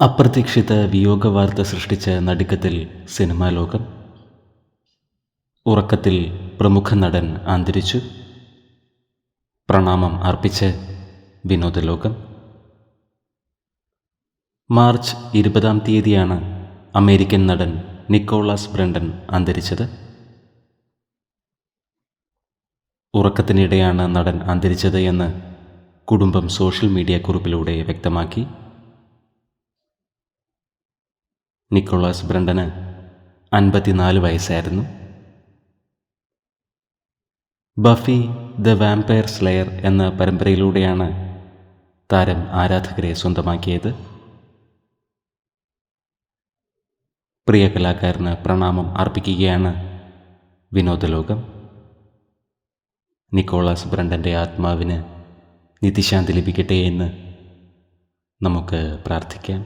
അപ്രതീക്ഷിത വിയോഗവാർത്ത സൃഷ്ടിച്ച നടുക്കത്തിൽ സിനിമാ ലോകം. ഉറക്കത്തിൽ പ്രമുഖ നടൻ അന്തരിച്ചു. പ്രണാമം അർപ്പിച്ച് വിനോദലോകം. മാർച്ച് 20 അമേരിക്കൻ നടൻ നിക്കോളാസ് ബ്രണ്ടൻ അന്തരിച്ചത്. ഉറക്കത്തിനിടെയാണ് നടൻ അന്തരിച്ചത് എന്ന് കുടുംബം സോഷ്യൽ മീഡിയ കുറിപ്പിലൂടെ വ്യക്തമാക്കി. നിക്കോളാസ് ബ്രണ്ടന് 54 വയസ്സായിരുന്നു. ബഫി ദ വാമ്പയർ സ്ലെയർ എന്ന പരമ്പരയിലൂടെയാണ് താരം ആരാധകരെ സ്വന്തമാക്കിയത്. പ്രിയ കലാകാരന് പ്രണാമം അർപ്പിക്കുകയാണ് വിനോദലോകം. നിക്കോളാസ് ബ്രണ്ടൻ്റെ ആത്മാവിന് നിത്യശാന്തി ലഭിക്കട്ടെ എന്ന് നമുക്ക് പ്രാർത്ഥിക്കാം.